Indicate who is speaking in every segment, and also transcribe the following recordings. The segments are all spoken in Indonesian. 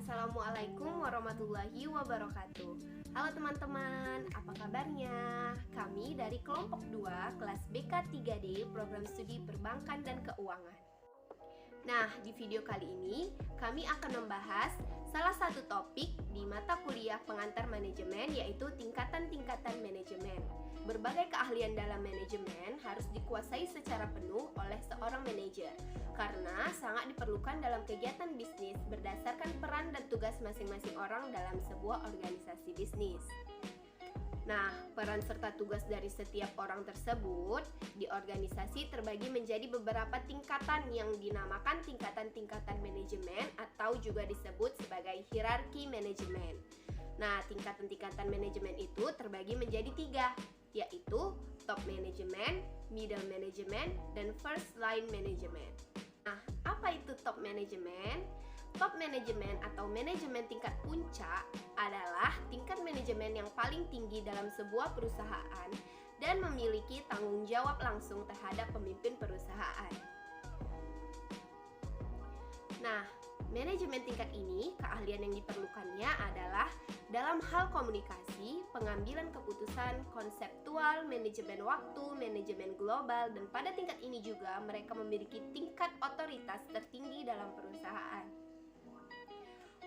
Speaker 1: Assalamualaikum warahmatullahi wabarakatuh. Halo teman-teman, apa kabarnya? Kami dari kelompok 2 kelas BK 3D Program Studi Perbankan dan Keuangan. Nah, di video kali ini kami akan membahas salah satu topik di mata kuliah pengantar manajemen, yaitu tingkatan-tingkatan manajemen. Berbagai keahlian dalam manajemen harus dikuasai secara penuh oleh seorang manajer karena sangat diperlukan dalam kegiatan bisnis berdasarkan peran dan tugas masing-masing orang dalam sebuah organisasi bisnis. Nah, peran serta tugas dari setiap orang tersebut di organisasi terbagi menjadi beberapa tingkatan yang dinamakan tingkatan-tingkatan manajemen atau juga disebut sebagai hierarki manajemen. Nah, tingkatan-tingkatan manajemen itu terbagi menjadi 3, yaitu top management, middle management, dan first line management. Nah, apa itu top management? Top management atau manajemen tingkat puncak adalah tingkat manajemen yang paling tinggi dalam sebuah perusahaan dan memiliki tanggung jawab langsung terhadap pemimpin perusahaan. Nah, manajemen tingkat ini, keahlian yang diperlukannya adalah dalam hal komunikasi, pengambilan keputusan, konseptual, manajemen waktu, manajemen global, dan pada tingkat ini juga mereka memiliki tingkat otoritas tertinggi dalam perusahaan.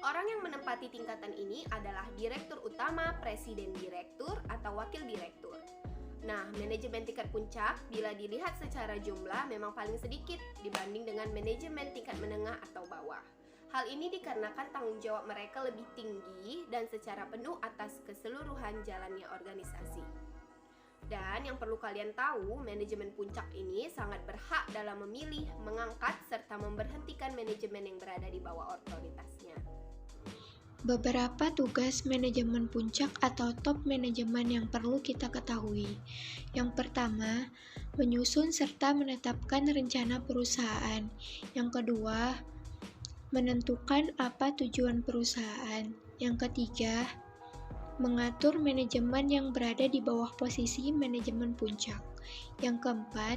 Speaker 1: Orang yang menempati tingkatan ini adalah direktur utama, presiden direktur, atau wakil direktur. Nah, manajemen tingkat puncak bila dilihat secara jumlah memang paling sedikit dibanding dengan manajemen tingkat menengah atau bawah. Hal ini dikarenakan tanggung jawab mereka lebih tinggi dan secara penuh atas keseluruhan jalannya organisasi. Dan yang perlu kalian tahu, manajemen puncak ini sangat berhak dalam memilih, mengangkat, serta memberhentikan manajemen yang berada di bawah otoritasnya.
Speaker 2: Beberapa tugas manajemen puncak atau top manajemen yang perlu kita ketahui. Yang pertama, menyusun serta menetapkan rencana perusahaan. Yang kedua, menentukan apa tujuan perusahaan. Yang ketiga, mengatur manajemen yang berada di bawah posisi manajemen puncak. Yang keempat,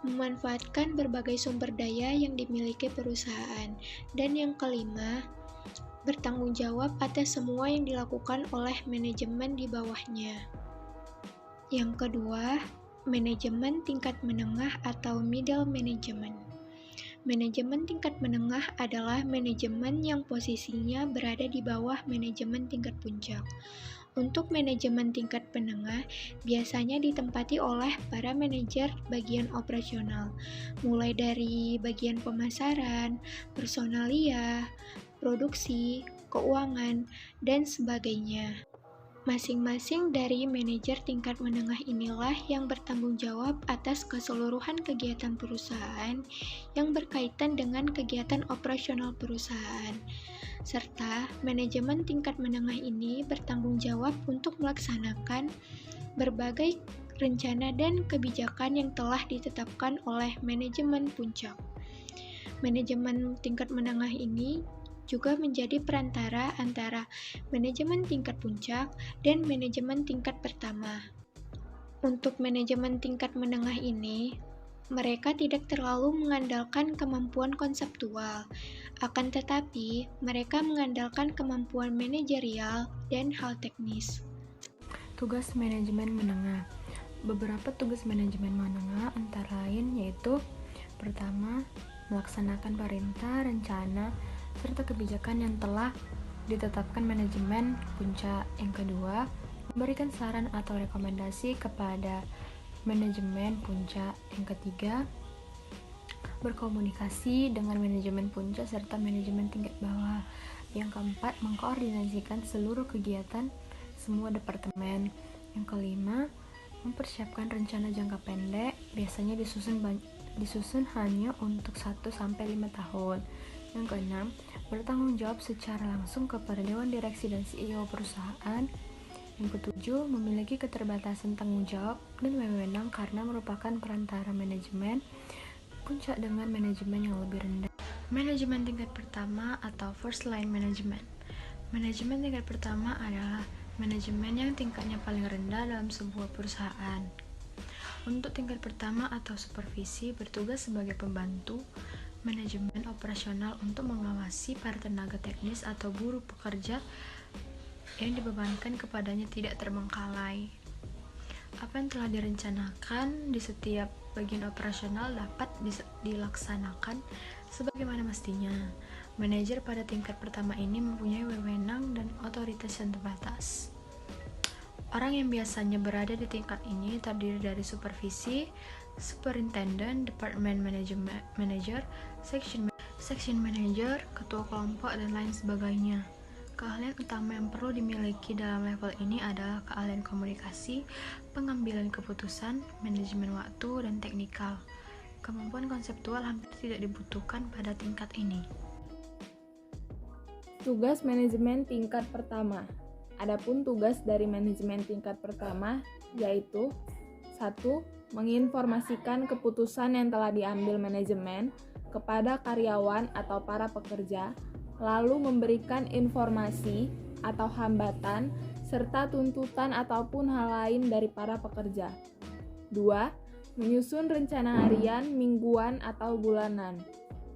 Speaker 2: memanfaatkan berbagai sumber daya yang dimiliki perusahaan. Dan yang kelima, bertanggung jawab atas semua yang dilakukan oleh manajemen di bawahnya. Yang kedua, manajemen tingkat menengah atau middle management. Manajemen tingkat menengah adalah manajemen yang posisinya berada di bawah manajemen tingkat puncak. Untuk manajemen tingkat menengah biasanya ditempati oleh para manajer bagian operasional, mulai dari bagian pemasaran, personalia, produksi, keuangan, dan sebagainya. Masing-masing dari manajer tingkat menengah inilah yang bertanggung jawab atas keseluruhan kegiatan perusahaan yang berkaitan dengan kegiatan operasional perusahaan. Serta manajemen tingkat menengah ini bertanggung jawab untuk melaksanakan berbagai rencana dan kebijakan yang telah ditetapkan oleh manajemen puncak. Manajemen tingkat menengah ini juga menjadi perantara antara manajemen tingkat puncak dan manajemen tingkat pertama. Untuk manajemen tingkat menengah ini, mereka tidak terlalu mengandalkan kemampuan konseptual, akan tetapi mereka mengandalkan kemampuan manajerial dan hal teknis.
Speaker 3: Tugas manajemen menengah. Beberapa tugas manajemen menengah antara lain yaitu: pertama, melaksanakan perintah, rencana, serta kebijakan yang telah ditetapkan manajemen puncak. Yang kedua, memberikan saran atau rekomendasi kepada manajemen puncak. Yang ketiga, berkomunikasi dengan manajemen puncak serta manajemen tingkat bawah. Yang keempat, mengkoordinasikan seluruh kegiatan semua departemen. Yang kelima, mempersiapkan rencana jangka pendek, biasanya disusun hanya untuk 1-5 tahun. Yang keenam, bertanggung jawab secara langsung kepada Dewan Direksi dan CEO perusahaan. Yang ketujuh, memiliki keterbatasan tanggung jawab dan wewenang karena merupakan perantara manajemen puncak dengan manajemen yang lebih rendah. Manajemen tingkat pertama atau first line management. Manajemen tingkat pertama adalah manajemen yang tingkatnya paling rendah dalam sebuah perusahaan. Untuk tingkat pertama atau supervisi bertugas sebagai pembantu manajemen operasional untuk mengawasi para tenaga teknis atau buruh pekerja yang dibebankan kepadanya tidak terbengkalai. Apa yang telah direncanakan di setiap bagian operasional dapat dilaksanakan sebagaimana mestinya. Manajer pada tingkat pertama ini mempunyai wewenang dan otoritas yang terbatas. Orang yang biasanya berada di tingkat ini terdiri dari supervisi, superintendent, department manager, section manager, ketua kelompok, dan lain sebagainya. Keahlian utama yang perlu dimiliki dalam level ini adalah keahlian komunikasi, pengambilan keputusan, manajemen waktu, dan teknikal. Kemampuan konseptual hampir tidak dibutuhkan pada tingkat ini.
Speaker 4: Tugas manajemen tingkat pertama. Adapun tugas dari manajemen tingkat pertama yaitu 1. Menginformasikan keputusan yang telah diambil manajemen kepada karyawan atau para pekerja, lalu memberikan informasi atau hambatan serta tuntutan ataupun hal lain dari para pekerja. 2. Menyusun rencana harian, mingguan, atau bulanan,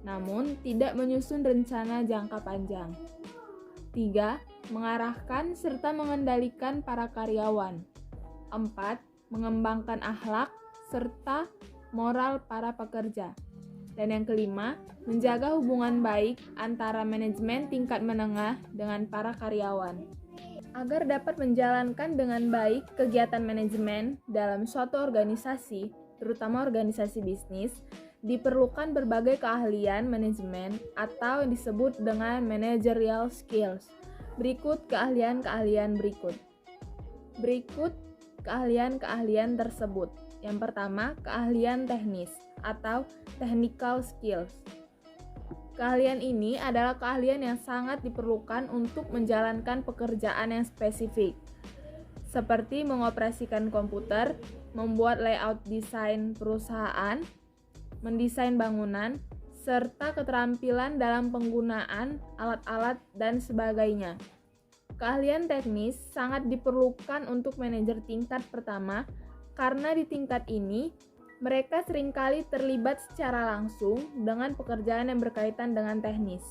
Speaker 4: namun tidak menyusun rencana jangka panjang. 3. Mengarahkan serta mengendalikan para karyawan. 4. Mengembangkan akhlak serta moral para pekerja. Dan yang kelima, menjaga hubungan baik antara manajemen tingkat menengah dengan para karyawan. Agar dapat menjalankan dengan baik kegiatan manajemen dalam suatu organisasi, terutama organisasi bisnis, diperlukan berbagai keahlian manajemen atau yang disebut dengan managerial skills. Berikut keahlian-keahlian berikut. Berikut keahlian-keahlian tersebut. Yang pertama, keahlian teknis atau technical skills. Keahlian ini adalah keahlian yang sangat diperlukan untuk menjalankan pekerjaan yang spesifik, seperti mengoperasikan komputer, membuat layout desain perusahaan, mendesain bangunan, serta keterampilan dalam penggunaan alat-alat dan sebagainya. Keahlian teknis sangat diperlukan untuk manajer tingkat pertama karena di tingkat ini mereka seringkali terlibat secara langsung dengan pekerjaan yang berkaitan dengan teknis.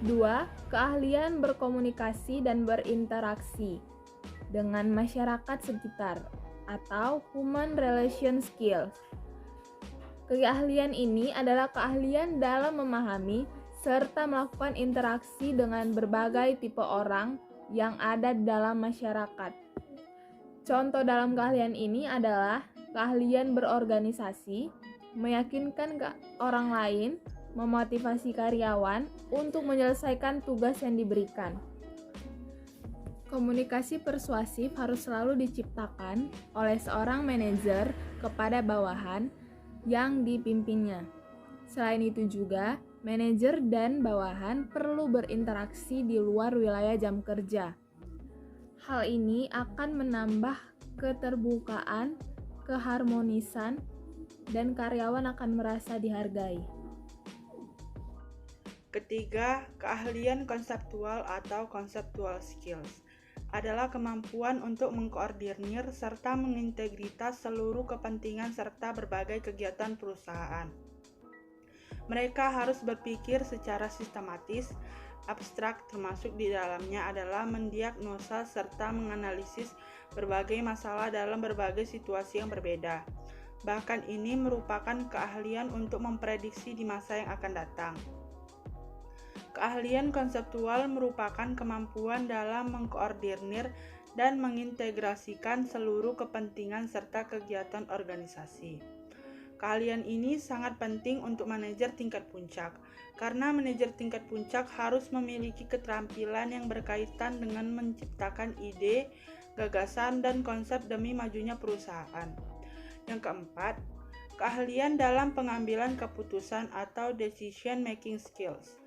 Speaker 4: 2. Keahlian berkomunikasi dan berinteraksi dengan masyarakat sekitar atau human relation skills. Keahlian ini adalah keahlian dalam memahami serta melakukan interaksi dengan berbagai tipe orang yang ada dalam masyarakat. Contoh dalam keahlian ini adalah keahlian berorganisasi, meyakinkan orang lain, memotivasi karyawan untuk menyelesaikan tugas yang diberikan. Komunikasi persuasif harus selalu diciptakan oleh seorang manajer kepada bawahan yang dipimpinnya. Selain itu juga, manajer dan bawahan perlu berinteraksi di luar wilayah jam kerja. Hal ini akan menambah keterbukaan, keharmonisan, dan karyawan akan merasa dihargai.
Speaker 5: Ketiga, keahlian konseptual atau conceptual skills adalah kemampuan untuk mengkoordinir serta mengintegritas seluruh kepentingan serta berbagai kegiatan perusahaan. Mereka harus berpikir secara sistematis, abstrak, termasuk di dalamnya adalah mendiagnosa serta menganalisis berbagai masalah dalam berbagai situasi yang berbeda. Bahkan ini merupakan keahlian untuk memprediksi di masa yang akan datang. Keahlian konseptual merupakan kemampuan dalam mengkoordinir dan mengintegrasikan seluruh kepentingan serta kegiatan organisasi. Keahlian ini sangat penting untuk manajer tingkat puncak, karena manajer tingkat puncak harus memiliki keterampilan yang berkaitan dengan menciptakan ide, gagasan, dan konsep demi majunya perusahaan. Yang keempat, keahlian dalam pengambilan keputusan atau decision making skills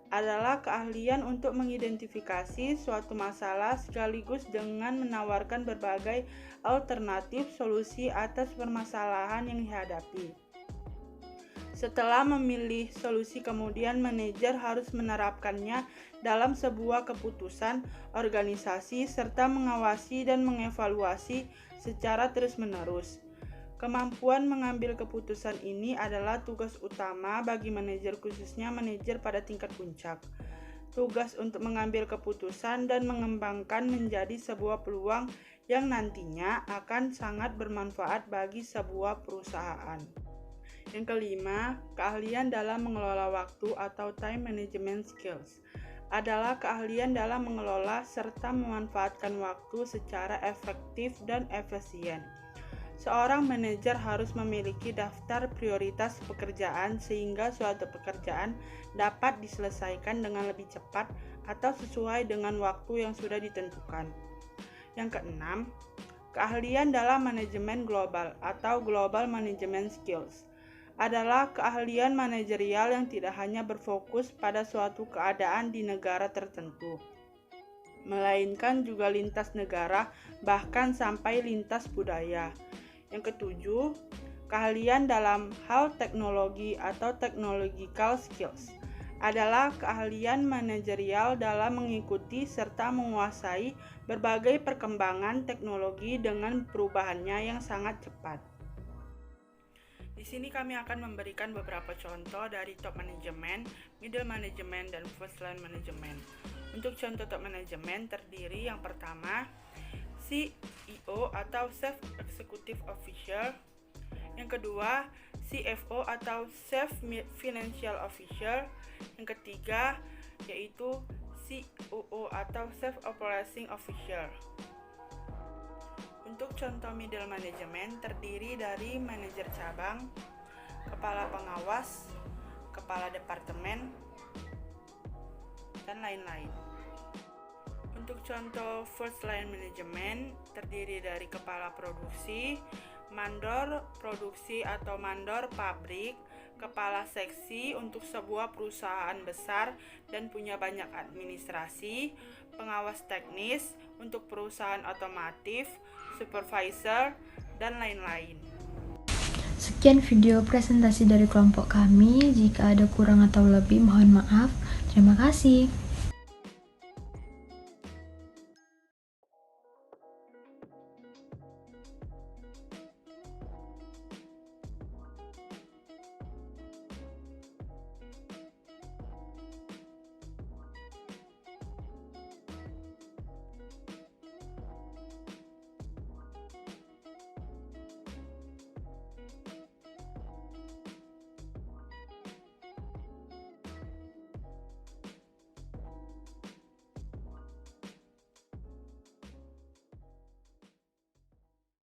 Speaker 5: adalah keahlian untuk mengidentifikasi suatu masalah sekaligus dengan menawarkan berbagai alternatif solusi atas permasalahan yang dihadapi. Setelah memilih solusi, kemudian manajer harus menerapkannya dalam sebuah keputusan organisasi serta mengawasi dan mengevaluasi secara terus-menerus. Kemampuan mengambil keputusan ini adalah tugas utama bagi manajer, khususnya manajer pada tingkat puncak. Tugas untuk mengambil keputusan dan mengembangkan menjadi sebuah peluang yang nantinya akan sangat bermanfaat bagi sebuah perusahaan. Yang kelima, keahlian dalam mengelola waktu atau time management skills adalah keahlian dalam mengelola serta memanfaatkan waktu secara efektif dan efisien. Seorang manajer harus memiliki daftar prioritas pekerjaan sehingga suatu pekerjaan dapat diselesaikan dengan lebih cepat atau sesuai dengan waktu yang sudah ditentukan. Yang keenam, keahlian dalam manajemen global atau global management skills adalah keahlian manajerial yang tidak hanya berfokus pada suatu keadaan di negara tertentu, melainkan juga lintas negara, bahkan sampai lintas budaya. Yang ketujuh, keahlian dalam hal teknologi atau technological skills adalah keahlian manajerial dalam mengikuti serta menguasai berbagai perkembangan teknologi dengan perubahannya yang sangat cepat. Di sini kami akan memberikan beberapa contoh dari top management, middle management, dan first line management. Untuk contoh top management terdiri yang pertama, CEO atau Chief Executive Officer. Yang kedua, CFO atau Chief Financial Officer. Yang ketiga, yaitu COO atau Chief Operating Officer. Untuk contoh middle management terdiri dari manajer cabang, kepala pengawas, kepala departemen, dan lain-lain. Untuk contoh first line management terdiri dari kepala produksi, mandor produksi atau mandor pabrik, kepala seksi untuk sebuah perusahaan besar dan punya banyak administrasi, pengawas teknis untuk perusahaan otomotif, supervisor, dan lain-lain.
Speaker 3: Sekian video presentasi dari kelompok kami. Jika ada kurang atau lebih, mohon maaf. Terima kasih.